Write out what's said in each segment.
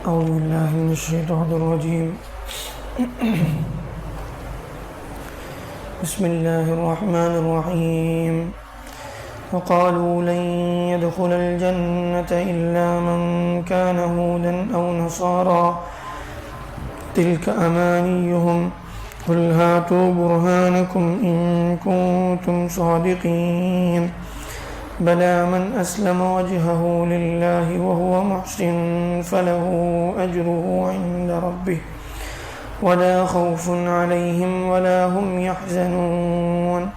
اعوذ باللہ من الشیطان الرجیم بسم اللہ الرحمن الرحیم وقالوا لن يدخل الجنة إلا من كان هودا أو نصارى تلك أمانيهم قل هاتوا برهانكم إن كنتم صادقين بلى من أسلم وجهه لله وهو محسن فله أجره عند ربه ولا خوف عليهم ولا هم يحزنون.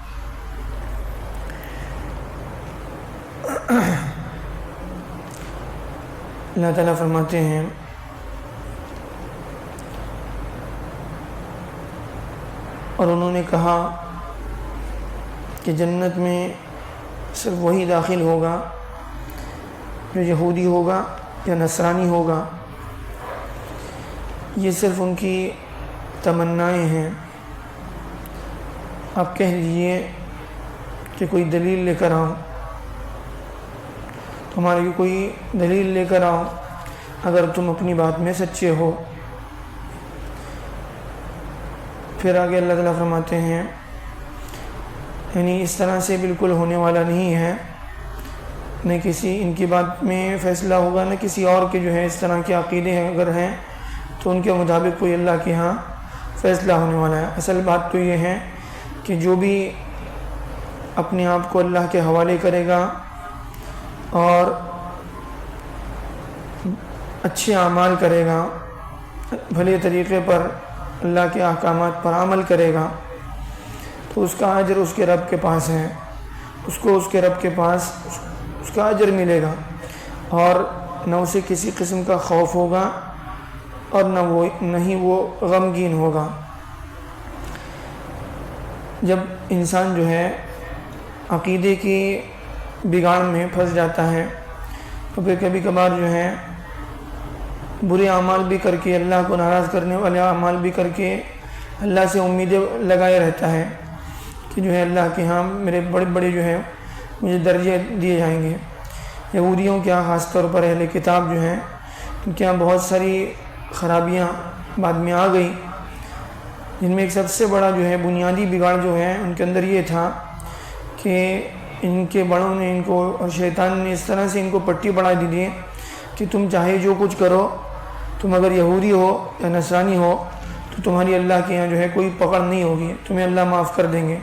اللہ تعالیٰ فرماتے ہیں اور انہوں نے کہا کہ جنت میں صرف وہی داخل ہوگا جو یہودی ہوگا یا نصرانی ہوگا. یہ صرف ان کی تمنائیں ہیں. آپ کہہ دیجئے کہ کوئی دلیل لے کر آؤ، تمہارے لیے کوئی دلیل لے کر آؤ اگر تم اپنی بات میں سچے ہو. پھر آگے اللہ تعالیٰ فرماتے ہیں یعنی اس طرح سے بالکل ہونے والا نہیں ہے، نہ کسی ان کی بات میں فیصلہ ہوگا نہ کسی اور کے جو ہے اس طرح کے عقیدے اگر ہیں تو ان کے مطابق کوئی اللہ کے ہاں فیصلہ ہونے والا ہے. اصل بات تو یہ ہے کہ جو بھی اپنے آپ کو اللہ کے حوالے کرے گا اور اچھے اعمال کرے گا، بھلے طریقے پر اللہ کے احکامات پر عمل کرے گا، تو اس کا اجر اس کے رب کے پاس ہے. اس کو اس کے رب کے پاس اس کا اجر ملے گا اور نہ اسے کسی قسم کا خوف ہوگا اور نہ ہی وہ غمگین ہوگا. جب انسان جو ہے عقیدے کی بگاڑ میں پھنس جاتا ہے تو پھر کبھی کبھار جو ہے برے اعمال بھی کر کے، اللہ کو ناراض کرنے والے اعمال بھی کر کے اللہ سے امیدیں لگائے رہتا ہے کہ جو ہے اللہ کے ہاں میرے بڑے بڑے جو ہے مجھے درجے دیے جائیں گے. یہودیوں کے ہاں خاص طور پر اہل کتاب جو ہیں ان کے ہاں بہت ساری خرابیاں بعد میں آ گئی، جن میں ایک سب سے بڑا جو ہے بنیادی بگاڑ جو ہے ان کے اندر یہ تھا کہ ان کے بڑوں نے ان کو اور شیطان نے اس طرح سے ان کو پٹی بڑھا دی تھی کہ تم چاہے جو کچھ کرو، تم اگر یہودی ہو یا نصرانی ہو تو تمہاری اللہ کے یہاں جو ہے کوئی پکڑ نہیں ہوگی، تمہیں اللہ معاف کر دیں گے،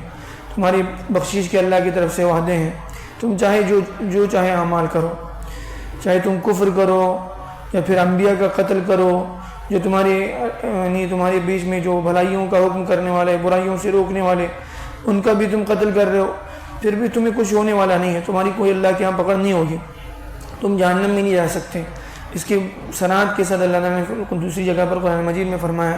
تمہاری بخشش کے اللہ کی طرف سے وعدے ہیں، تم چاہے جو چاہے اعمال کرو، چاہے تم کفر کرو یا پھر انبیاء کا قتل کرو، جو تمہارے بیچ میں جو بھلائیوں کا حکم کرنے والے، برائیوں سے روکنے والے، ان کا بھی تم قتل کر رہے ہو، پھر بھی تمہیں کچھ ہونے والا نہیں ہے، تمہاری کوئی اللہ کے یہاں پکڑ نہیں ہوگی، تم جہنم میں نہیں جا سکتے. اس کی صنعت کے ساتھ اللہ تعالیٰ نے دوسری جگہ پر قرآن مجید میں فرمایا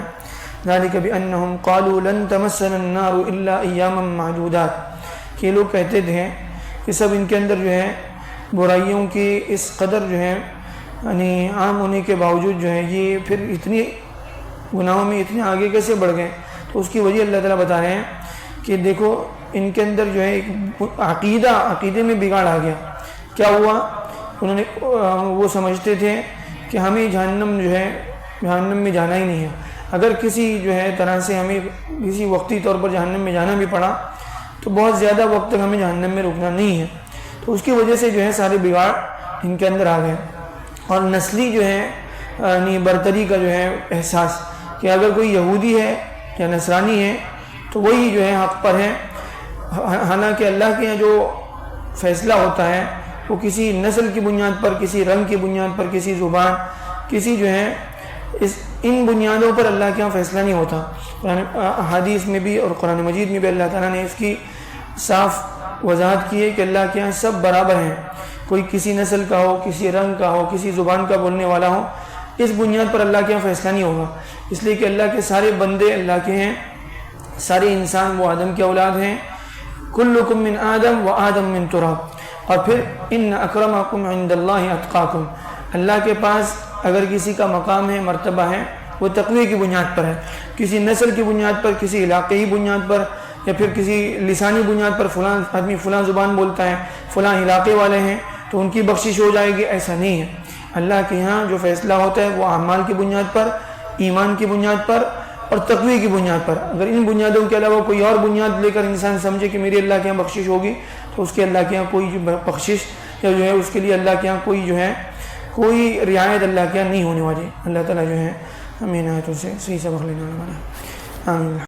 ذالک بأنہم قالوا لن تمسنا النار الا ایاما معدودات، کہ یہ لوگ کہتے تھے کہ سب ان کے اندر جو ہے برائیوں کی اس قدر جو ہے یعنی عام ہونے کے باوجود جو ہے یہ پھر اتنی گناہوں میں اتنے آگے کیسے بڑھ گئے. تو اس کی وجہ اللہ تعالیٰ بتا رہے ہیں کہ دیکھو ان کے اندر جو ہے ایک عقیدے میں بگاڑ آ گیا. کیا ہوا؟ انہوں نے وہ سمجھتے تھے کہ ہمیں جہنم میں جانا ہی نہیں ہے. اگر کسی جو ہے طرح سے ہمیں کسی وقتی طور پر جہنم میں جانا بھی پڑا تو بہت زیادہ وقت تک ہمیں جہنم میں رکنا نہیں ہے. تو اس کی وجہ سے جو ہے سارے بگاڑ ان کے اندر آ گئے. اور نسلی جو ہے یعنی برتری کا جو ہے احساس کہ اگر کوئی یہودی ہے یا نصرانی ہے تو وہی جو ہے حق پر ہے، حالانکہ اللہ کے یہاں جو فیصلہ ہوتا ہے وہ کسی نسل کی بنیاد پر، کسی رنگ کی بنیاد پر، کسی زبان، کسی جو ہے ان بنیادوں پر اللہ کے یہاں فیصلہ نہیں ہوتا. حدیث میں بھی اور قرآن مجید میں بھی اللہ تعالیٰ نے اس کی صاف وضاحت کی ہے کہ اللہ کے یہاں سب برابر ہیں. کوئی کسی نسل کا ہو، کسی رنگ کا ہو، کسی زبان کا بولنے والا ہو، اس بنیاد پر اللہ کے یہاں فیصلہ نہیں ہوگا. اس لیے کہ اللہ کے سارے بندے اللہ کے ہیں، سارے انسان وہ آدم کے اولاد ہیں. کلکم من آدم و آدم من تراب. اور پھر ان اکرمکم عند اللہ اتقاکم. اللہ کے پاس اگر کسی کا مقام ہے، مرتبہ ہے، وہ تقوی کی بنیاد پر ہے. کسی نسل کی بنیاد پر، کسی علاقے کی بنیاد پر یا پھر کسی لسانی بنیاد پر فلاں آدمی فلاں زبان بولتا ہے، فلاں علاقے والے ہیں تو ان کی بخشش ہو جائے گی، ایسا نہیں ہے. اللہ کے یہاں جو فیصلہ ہوتا ہے وہ اعمال کی بنیاد پر، ایمان کی بنیاد پر اور تقوی کی بنیاد پر۔ اگر ان بنیادوں کے علاوہ کوئی اور بنیاد لے کر انسان سمجھے کہ میری اللہ کے یہاں بخشش ہوگی، تو اس کے اللہ کے یہاں کوئی بخشش یا جو ہے اس کے لیے اللہ کے یہاں کوئی جو ہے کوئی رعایت اللہ کے یہاں نہیں ہونے والی۔ اللہ تعالیٰ جو ہے ہمیں عنایتوں سے صحیح سبق لینے والا بنائے۔ آمین۔